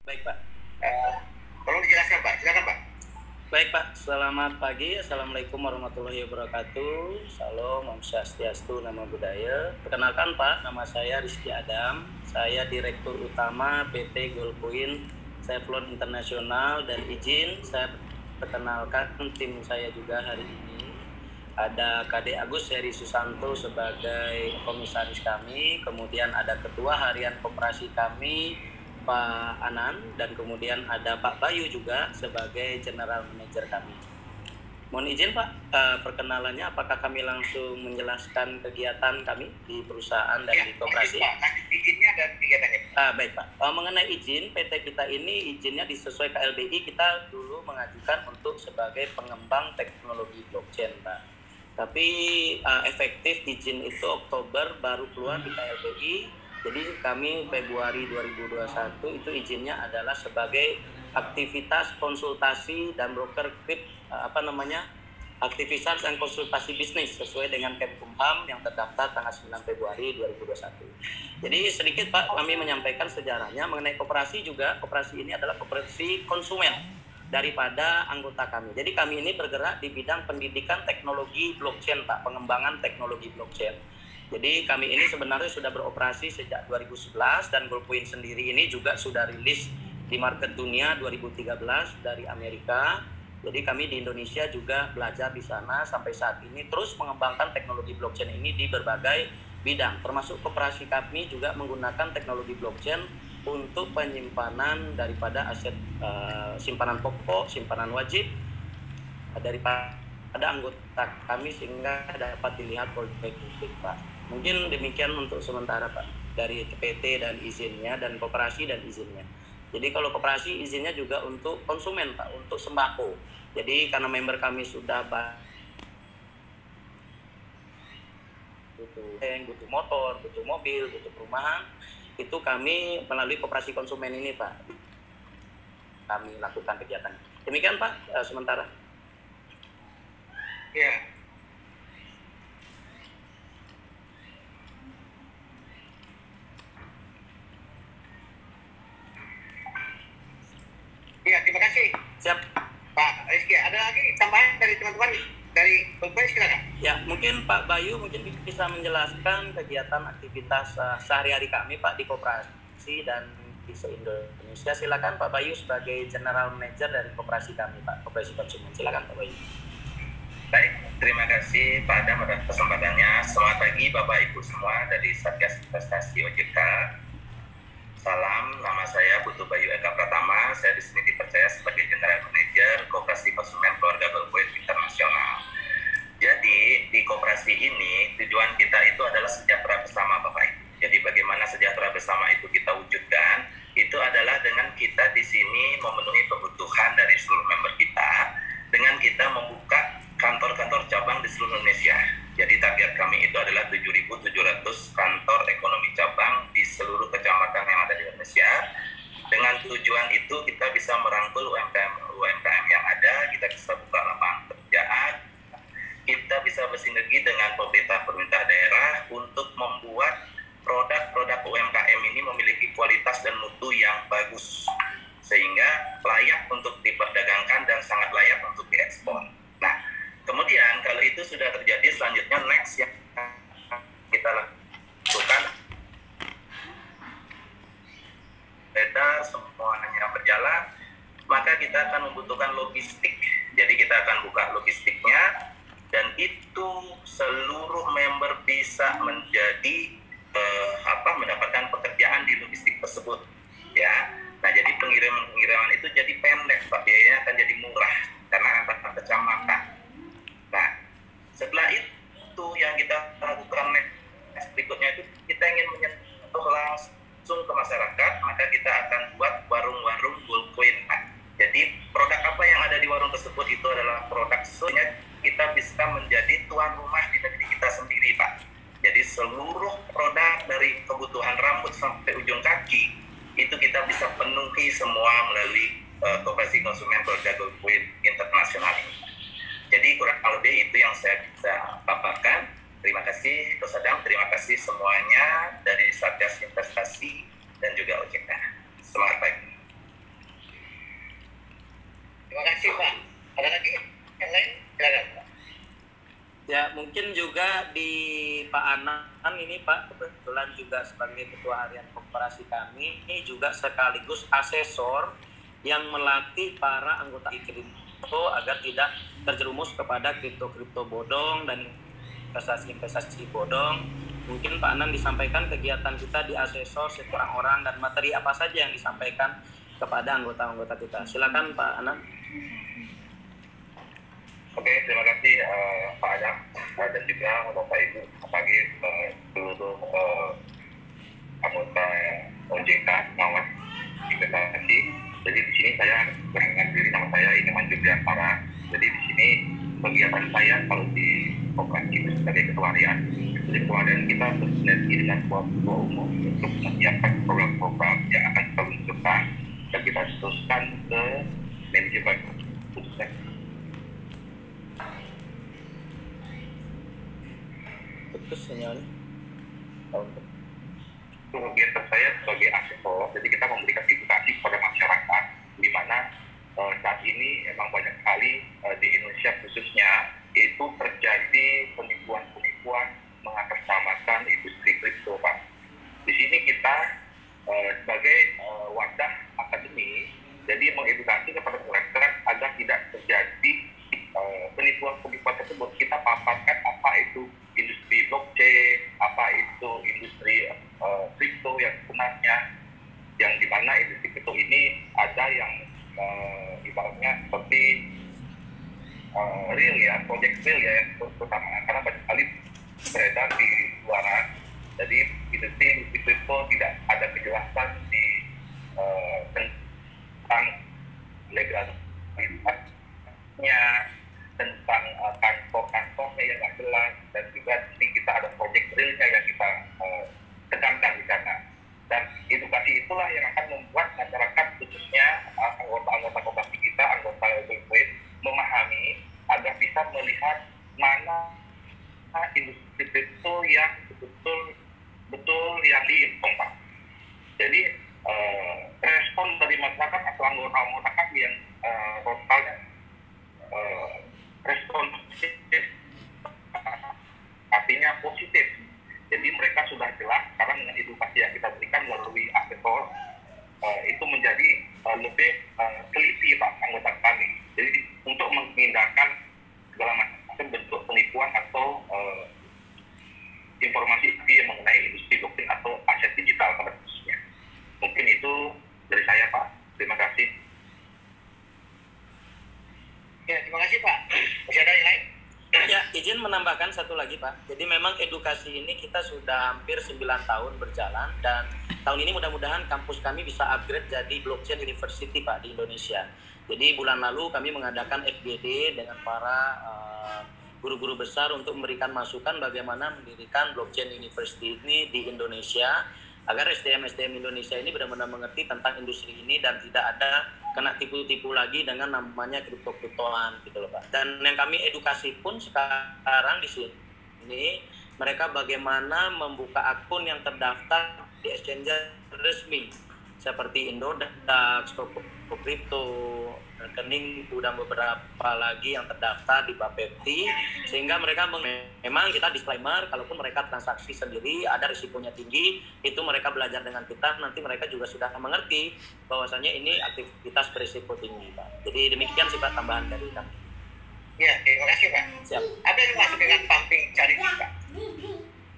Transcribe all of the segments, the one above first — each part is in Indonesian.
Baik, Pak. Eh, Tolong dijelaskan Pak, silakan Pak. Baik, Pak. Selamat pagi. Assalamualaikum warahmatullahi wabarakatuh. Salam, Om Swastiastu, Namo Buddhaya. Perkenalkan, Pak, nama saya Rizky Adam. Saya Direktur Utama PT Goldcoin Saiflon Internasional, dan izin saya perkenalkan tim saya juga hari ini. Ada KD Agus Heri Susanto sebagai komisaris kami, kemudian ada Ketua Harian Koperasi kami, Pak Anan, dan kemudian ada Pak Bayu juga sebagai General Manager kami. Mohon izin Pak, perkenalannya apakah kami langsung menjelaskan kegiatan kami di perusahaan dan di koperasi? Pak, izinnya dan kegiatannya. Baik Pak, mengenai izin PT kita ini izinnya sesuai KLBI, kita dulu mengajukan untuk sebagai pengembang teknologi blockchain Pak. Tapi efektif izin itu Oktober baru keluar di KLBI. Jadi kami Februari 2021 itu izinnya adalah sebagai aktivitas konsultasi dan broker aktivitas dan konsultasi bisnis sesuai dengan Kemkumham yang terdaftar tanggal 9 Februari 2021. Jadi sedikit Pak, kami menyampaikan sejarahnya mengenai koperasi juga. Koperasi ini adalah koperasi konsumen daripada anggota kami. Jadi kami ini bergerak di bidang pendidikan teknologi blockchain Pak, pengembangan teknologi blockchain. Jadi kami ini sebenarnya sudah beroperasi sejak 2011 dan Goldcoin sendiri ini juga sudah rilis di market dunia 2013 dari Amerika. Jadi kami di Indonesia juga belajar di sana sampai saat ini terus mengembangkan teknologi blockchain ini di berbagai bidang. Termasuk koperasi kami juga menggunakan teknologi blockchain untuk penyimpanan daripada aset simpanan pokok, simpanan wajib daripada anggota kami sehingga dapat dilihat oleh publik Pak. Mungkin demikian untuk sementara Pak dari PT dan izinnya dan koperasi dan izinnya. Jadi kalau koperasi izinnya juga untuk konsumen Pak, untuk sembako. Jadi karena member kami sudah butuh motor, butuh mobil, butuh perumahan, itu kami melalui koperasi konsumen ini Pak, kami lakukan kegiatan. Demikian Pak sementara. Ya. Ya, terima kasih. Siap. Pak Rizky, ada lagi tambahan dari teman-teman dari Goldcoin, silakan. Ya, mungkin Pak Bayu mungkin bisa menjelaskan kegiatan aktivitas sehari-hari kami Pak di koperasi dan di se-Indonesia. Silakan Pak Bayu sebagai General Manager dari koperasi kami Pak, koperasi konsumen. Silakan Pak Bayu. Baik, terima kasih Pak Adam atas kesempatannya. Selamat pagi Bapak Ibu semua dari Satgas Investasi OJK. Salam, nama saya Putu Bayu Eka Pratama. Saya di sini dipercaya sebagai General Manager Koperasi Konsumen Keluarga Goldcoin Internasional. Jadi di koperasi ini tujuan kita itu adalah sejahtera bersama Bapak Ibu. Jadi bagaimana sejahtera bersama itu kita wujudkan? Itu adalah dengan kita di sini memenuhi kebutuhan dari seluruh member kita dengan kita membuka kantor-kantor cabang di seluruh Indonesia. Jadi target kami itu adalah 7.700 kantor ekonomi cabang di seluruh kecamatan yang ada di Indonesia. Dengan tujuan itu kita bisa merangkul UMKM yang ada, kita bisa buka lapangan pekerjaan, kita bisa bersinergi dengan pemerintah daerah untuk membuat produk-produk UMKM ini memiliki kualitas dan mutu yang bagus sehingga layak untuk diperdagangkan dan sangat layak untuk diekspor. Nah, kemudian kalau itu sudah terjadi, selanjutnya next yang kita lakukan beda semuanya berjalan, maka kita akan membutuhkan logistik. Jadi kita akan buka logistiknya dan itu seluruh member bisa menjadi mendapatkan pekerjaan di logistik tersebut ya. Nah, jadi pengiriman itu jadi pendek, Pak, biayanya akan jadi murah karena antar kecamatan. Nah, setelah itu yang kita lakukan next berikutnya itu kita ingin menyentuh langsung ke masyarakat, maka kita akan buat warung-warung Goldcoin. Nah, jadi produk apa yang ada di warung tersebut itu adalah produk sehingga kita bisa menjadi tuan rumah di negeri kita sendiri, Pak. Jadi seluruh produk dari kebutuhan rambut sampai ujung kaki itu kita bisa penuhi semua melalui Koperasi Konsumen Keluarga Goldcoin Internasional ini. Jadi kurang lebih itu yang saya bisa paparkan. Terima kasih Coach Adam, terima kasih semuanya dari Satgas Investasi dan juga OJK. Semangat pagi. mungkin juga di Pak Anang ini Pak, kebetulan juga sebagai Ketua Harian Koperasi kami, ini juga sekaligus asesor yang melatih para anggota kripto agar tidak terjerumus kepada kripto-kripto bodong dan investasi-investasi bodong. Mungkin Pak Anang disampaikan kegiatan kita di asesor setiap orang dan materi apa saja yang disampaikan kepada anggota-anggota kita. Silakan Pak Anang. Oke, terima kasih Pak Adam dan juga Bapak Ibu, apalagi seluruh anggota OJK pengawas investasi. Jadi di sini saya perkenalkan diri, nama saya Ineman Juliantara. Jadi di sini kegiatan saya kalau di koperasi itu sebagai ketua harian. Jadi ketua harian kita bersinergi dengan ketua umum untuk menyiapkan program-program yang akan kita luncurkan dan kita teruskan ke manajemen khususnya. Putus sinyalnya. Kegiatan saya sebagai asesor, jadi kita memberikan edukasi kepada masyarakat, di mana saat ini memang banyak sekali di Indonesia khususnya itu terjadi penipuan-penipuan mengatasnamakan industri kripto, Pak. Di sini kita sebagai wadah akademi, jadi mengedukasi kepada masyarakat agar tidak terjadi penipuan-penipuan tersebut. Kita paparkan apa itu industri blockchain, apa itu industri kripto yang sebenarnya, yang dimana industri kripto ini ada yang ibaratnya seperti real ya, project real ya, yang terutama karena banyak sekali beredar di luaran. Jadi industri kripto tidak ada kejelasan di tentang legalitasnya, tentang kantor-kantornya yang nggak jelas, dan juga di sini kita ada project realnya yang kita tekankan di sana. Dan edukasi itulah yang akan membuat masyarakat khususnya anggota-anggota koperasi kita, anggota Bitcoin memahami agar bisa melihat mana industri kripto yang betul yang diinfo, Pak. Jadi respon dari masyarakat atau anggota-anggota kami yang totalnya respon positif, artinya positif. Jadi mereka sudah jelas karena dengan edukasi yang kita berikan melalui asesor itu menjadi lebih teliti, Pak, anggota kami. Jadi untuk menghindarkan segala macam bentuk penipuan atau informasi mengenai industri blockchain atau aset digital pada khususnya. Mungkin itu dari saya, Pak. Terima kasih. Ya, terima kasih Pak. Masih ada yang lain? Ya, izin menambahkan satu lagi Pak. Jadi memang edukasi ini kita sudah hampir 9 tahun berjalan, dan tahun ini mudah-mudahan kampus kami bisa upgrade jadi blockchain university Pak di Indonesia. Jadi bulan lalu kami mengadakan FGD dengan para guru-guru besar untuk memberikan masukan bagaimana mendirikan blockchain university ini di Indonesia, agar SDM Indonesia ini benar-benar mengerti tentang industri ini dan tidak ada kena tipu-tipu lagi dengan namanya kripto-kriptoan gitu loh Pak. Dan yang kami edukasi pun sekarang di sini, mereka bagaimana membuka akun yang terdaftar di exchange resmi seperti Indodax, Kripto, rekening, udah beberapa lagi yang terdaftar di Bapepti, sehingga mereka memang kita disclaimer, kalaupun mereka transaksi sendiri ada risikonya tinggi, itu mereka belajar dengan kita, nanti mereka juga sudah mengerti bahwasanya ini aktivitas berisiko tinggi Pak. Jadi demikian sih Pak tambahan dari kami. Ya, terima kasih Pak. Siap. Apa yang dimaksud dengan pumping charity, Pak?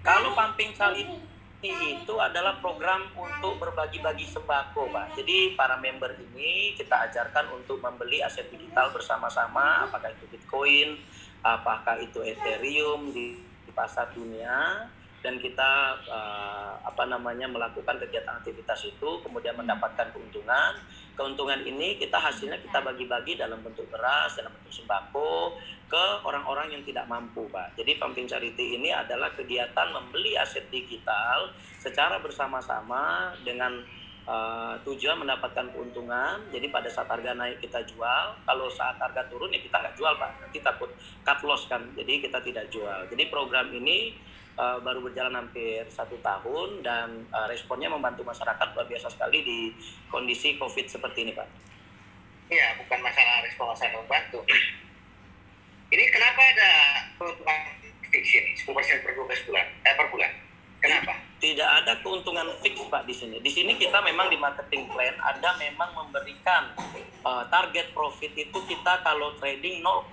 Kalau pumping charity itu adalah program untuk berbagi-bagi sembako Pak. Jadi para member ini kita ajarkan untuk membeli aset digital bersama-sama, apakah itu Bitcoin, apakah itu Ethereum di pasar dunia, dan kita melakukan kegiatan aktivitas itu, kemudian mendapatkan keuntungan. Keuntungan ini hasilnya kita bagi-bagi dalam bentuk beras, dalam bentuk sembako ke orang-orang yang tidak mampu Pak. Jadi pumping charity ini adalah kegiatan membeli aset digital secara bersama-sama dengan tujuan mendapatkan keuntungan. Jadi pada saat harga naik kita jual, kalau saat harga turun ya kita nggak jual Pak, nanti takut cut loss kan, jadi kita tidak jual. Jadi program ini baru berjalan hampir 1 tahun, dan responnya membantu masyarakat luar biasa sekali di kondisi COVID seperti ini Pak. Iya, bukan masalah respon, masalah membantu. Ini kenapa ada keuntungan fix? 10% per 12 bulan, per bulan. Kenapa? Tidak ada keuntungan fix Pak di sini. Di sini kita memang di marketing plan ada memang memberikan target profit itu kita kalau trading 0,1%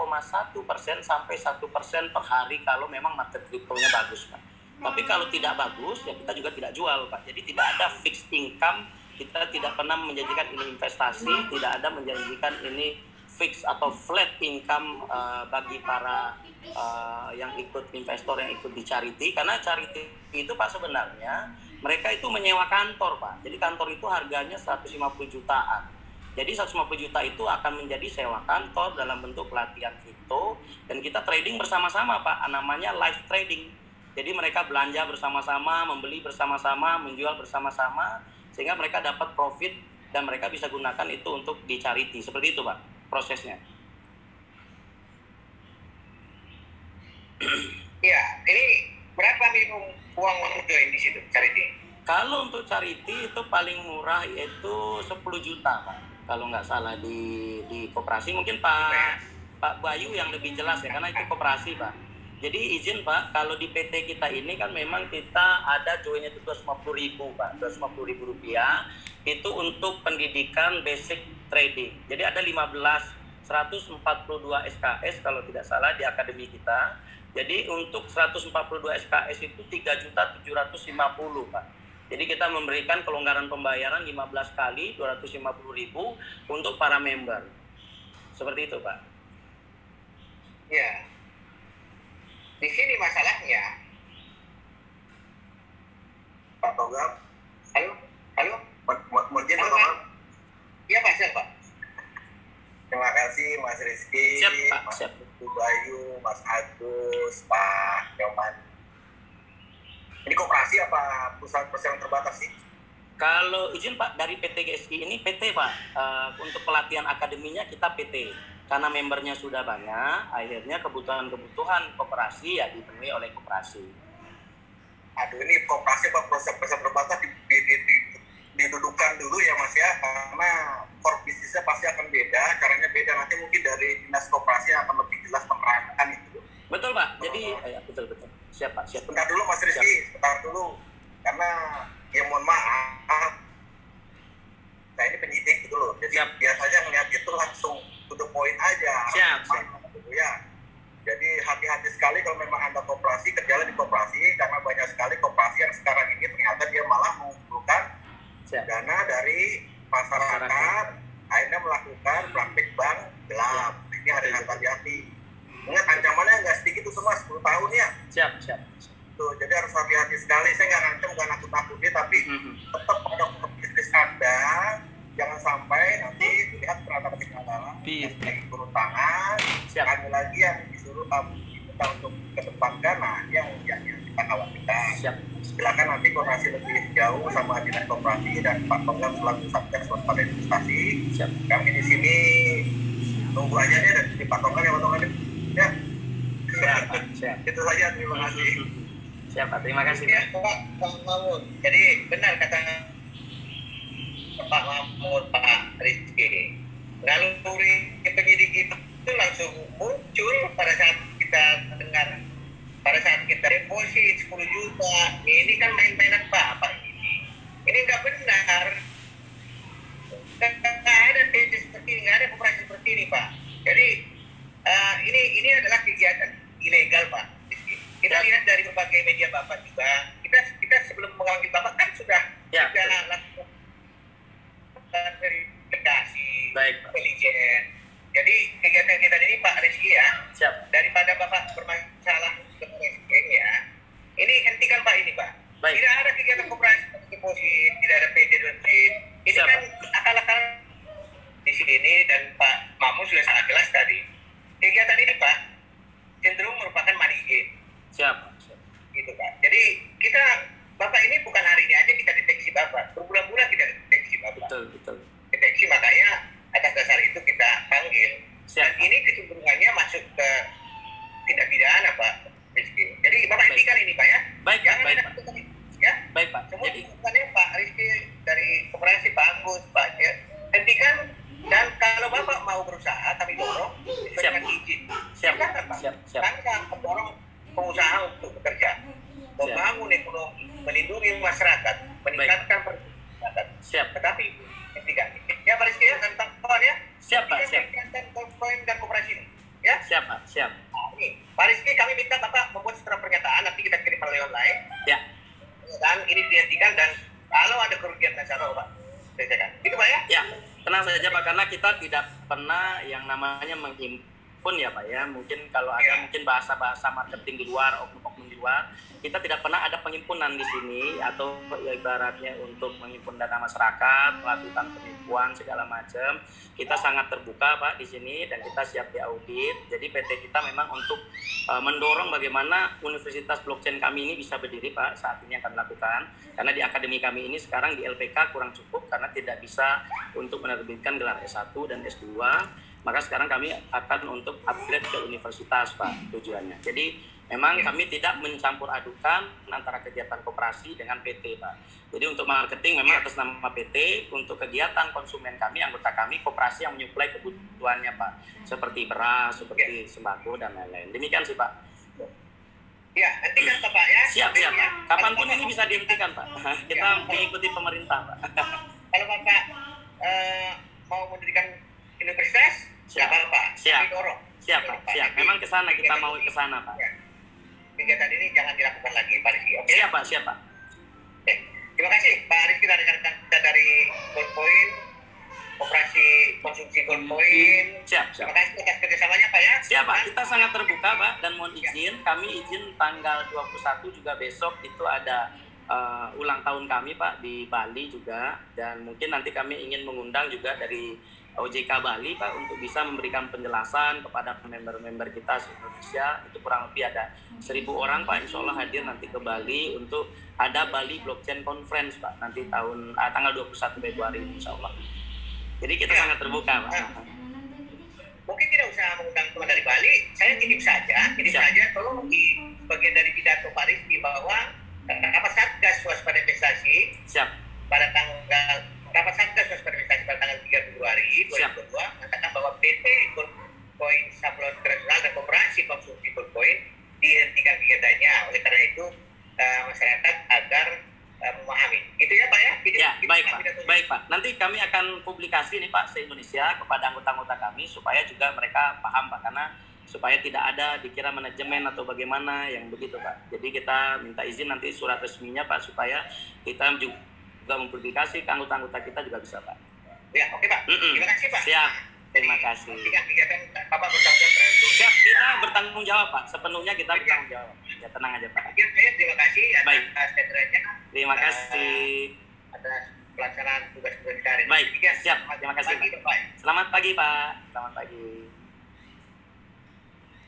sampai 1% per hari kalau memang market kriptonya bagus Pak. Tapi kalau tidak bagus ya kita juga tidak jual Pak. Jadi tidak ada fixed income, kita tidak pernah menjanjikan ini investasi, tidak ada menjanjikan ini fix atau flat income bagi para yang ikut investor yang ikut di charity, karena charity itu Pak sebenarnya mereka itu menyewa kantor Pak. Jadi kantor itu harganya 150 jutaan. Jadi 150 juta itu akan menjadi sewa kantor dalam bentuk pelatihan kripto dan kita trading bersama-sama Pak, namanya live trading. Jadi mereka belanja bersama-sama, membeli bersama-sama, menjual bersama-sama sehingga mereka dapat profit dan mereka bisa gunakan itu untuk di charity. Seperti itu Pak prosesnya. Iya, ini berapa minimum uang untuk join di situ charity? Kalau untuk charity itu paling murah yaitu 10 juta Pak. Kalau nggak salah di koperasi, mungkin Pak Bayu yang lebih jelas ya karena itu koperasi Pak. Jadi izin Pak, kalau di PT kita ini kan memang kita ada joinnya itu 250.000 Pak, 250.000 rupiah itu untuk pendidikan basic trading. Jadi ada 142 SKS kalau tidak salah di akademi kita. Jadi untuk 142 SKS itu 3.750 Pak. Jadi kita memberikan kelonggaran pembayaran 15 kali 250.000 untuk para member. Seperti itu Pak. Ya. Di sini masalahnya. Pak Togam. Halo? Mungkin Halo, Pak. Iya Pak, siap Pak. Terima kasih Mas Rizky, Siap, Pak. Mas Siap. Bayu, Mas Agus, Pak Nyoman. Ini koperasi apa perusahaan terbatas sih? Kalau izin Pak dari PT GSI ini PT Pak, untuk pelatihan akademinya kita PT. Karena membernya sudah banyak, akhirnya kebutuhan koperasi ya dipenuhi oleh koperasi. Aduh, ini koperasi apa perusahaan terbatas didudukan dulu ya Mas ya, karena core bisnisnya pasti akan beda, caranya beda, nanti mungkin dari dinas koperasi akan lebih jelas menerangkan itu. Betul Pak, jadi ya, betul. Siap Pak, siap. Sebentar dulu Mas Rizky, sebentar dulu, karena ya mohon maaf, saya ini penyidik gitu loh, jadi Siap. biasanya melihat itu langsung to the point aja. Siap. Gitu ya. Jadi hati-hati sekali kalau memang Anda koperasi, kerjalah di koperasi, karena banyak sekali koperasi yang sekarang ini ternyata dia malah mengumpulkan dana dari masyarakat, akhirnya melakukan praktik bank gelap. Ini harus hati-hati. Ingat ancamannya nggak sedikit itu semua 10 tahun ya. Siap. Tuh, jadi harus hati-hati sekali. Saya nggak ngancam, nggak nakut-nakuti, tapi tetap pada bisnis Anda jangan sampai nanti dilihat terhadap ketinggalan, lagi turun tangan, ada lagi yang disuruh kita untuk kedepankan, nah yang kita khawatirkan. Silakan nanti koordinasi lebih jauh sama dinas koperasi dan Pak Togam selaku Satgas Waspada Investasi. Kami di sini tunggu aja deh dari Pak Togam ya Pak Togam ya. Siap. Itu saja, terima kasih. Siap Pak, terima kasih Ya, Pak Mahmud. Jadi benar kata Pak Mahmud, Pak Rizky. Naluri penyidik itu langsung muncul pada saat kita dengar, pada saat kita deposit 10 juta. Ini kan main-mainan Bapak ini. Ini nggak benar. Nggak ada bisnis seperti ini, nggak ada koperasi seperti ini Pak. Jadi ini adalah kegiatan ilegal Pak. Kita lihat dari berbagai media Bapak juga. Kita sebelum mengambil Bapak kan sudah lakukan verifikasi, intelijen. Jadi kegiatan ini Pak Rizky ya. Daripada Bapak bermasalah dengan SDM ya, ini hentikan Pak ini Pak. Tidak ada kegiatan koperasi deposit, tidak ada PT deposit. Ini kan akal-akal di sini dan Pak Mahmud sudah sangat jelas tadi. Kegiatan ini Pak cenderung merupakan money game. Gitu Pak. Jadi Bapak ini bukan hari ini aja kita deteksi Bapak, berbulan-bulan kita deteksi Bapak. Betul. Deteksi, makanya atas dasar itu kita panggil. Dan ini kecenderungannya masuk ke tindak pidana Pak Rizky. Jadi Bapak hentikan ini Pak ya. Baik Pak. Ya. Baik Pak. Semua hubungannya Pak Rizky dari koperasi Pak Agus, Pak ya. Hentikan, dan kalau Bapak mau berusaha kami dorong sesuai dengan izin. Silakan Pak. Kami akan mendorong pengusaha untuk bekerja siap. Nah, ini, Pak Rizky, kami minta Bapak membuat surat pernyataan, nanti kita kirim melalui online. Ya. Dan ini dihentikan, dan kalau ada kerugian nasabah, Pak, selesaikan. Gitu Pak ya? Ya, tenang saja Pak, karena kita tidak pernah yang namanya menghimpun ya Pak ya. Mungkin kalau ada mungkin bahasa-bahasa marketing di luar, oknum-oknum di luar, kita tidak pernah ada penghimpunan di sini, atau ya ibaratnya untuk menghimpun dana masyarakat, melakukan penipuan segala macam. Kita sangat terbuka Pak di sini, dan kita siap diaudit. Jadi PT kita memang untuk mendorong bagaimana universitas blockchain kami ini bisa berdiri Pak, saat ini akan lakukan. Karena di akademi kami ini sekarang di LPK kurang cukup, karena tidak bisa untuk menerbitkan gelar S1 dan S2. Maka sekarang kami akan untuk upgrade ke universitas Pak, tujuannya. Jadi memang kami tidak mencampur adukan antara kegiatan koperasi dengan PT Pak. Jadi untuk marketing memang atas nama PT, untuk kegiatan konsumen kami, anggota kami, koperasi yang menyuplai kebutuhannya Pak. Seperti beras, seperti sembako, dan lain-lain. Demikian sih Pak. Ya, hentikan Pak ya. Siap. Kapanpun ini bisa dihentikan Pak. Kita mengikuti pemerintah Pak. Kalau Bapak mau mendirikan universitas, siap Pak. Siap. Dorong. Siap Pak. Siap. Memang ke sana, kita mau ke sana Pak. Ya. Kegiatan ini jangan dilakukan lagi Pak Rizky. Oke? Siap Pak. Siap Pak. Oke. Terima kasih Pak Rizky dari rekan kita dari Goldpoint, Operasi Konsumsi Goldpoint. Siap. Terima kasih atas kerjasamanya Pak ya. Siap Pak, kita sangat terbuka Pak, dan mohon izin, kami izin tanggal 21 juga besok itu ada ulang tahun kami Pak di Bali juga, dan mungkin nanti kami ingin mengundang juga dari OJK Bali Pak untuk bisa memberikan penjelasan kepada member-member kita se-Indonesia. Itu kurang lebih ada 1.000 orang Pak, insya Allah hadir nanti ke Bali untuk ada Bali Blockchain Conference Pak, nanti tanggal 21 Februari insya Allah. Jadi kita sangat terbuka Pak. Mungkin tidak usah mengundang teman dari Bali, saya titip saja tolong di bagian dari pidato Pak Rizky bahwa rapat Satgas Waspada Investasi pada tanggal rapat Satgas Waspada Investasi pada tanggal 3 Februari 2022 mengatakan bahwa PT Goldpoint Sablon Internasional dan Koperasi Konsumsi Goldpoint dihentikan kegiatannya. Oleh karena itu masyarakat agar memahami. Gitu ya Pak ya? Baik Pak. Nanti kami akan publikasi nih Pak se-Indonesia kepada anggota-anggota kami supaya juga mereka paham Pak, karena supaya tidak ada dikira manajemen atau bagaimana yang begitu Pak. Jadi kita minta izin nanti surat resminya Pak, supaya kita juga mempublikasi ke anggota-anggota kita juga bisa Pak. Ya, oke Pak. Terima kasih Pak. Siap. Terima kasih. Kegiatan Bapak bertanggung jawab. Siap, kita bertanggung jawab Pak. Sepenuhnya kita bertanggung jawab. Ya, tenang aja Pak. Terima kasih atas kehadirannya. Terima kasih atas pelaksanaan tugas-tugas hari ini. Baik, siap. Terima kasih Pak. Selamat pagi Pak. Selamat pagi.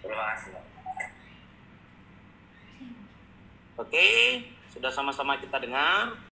Terima kasih Pak. Oke, sudah sama-sama kita dengar.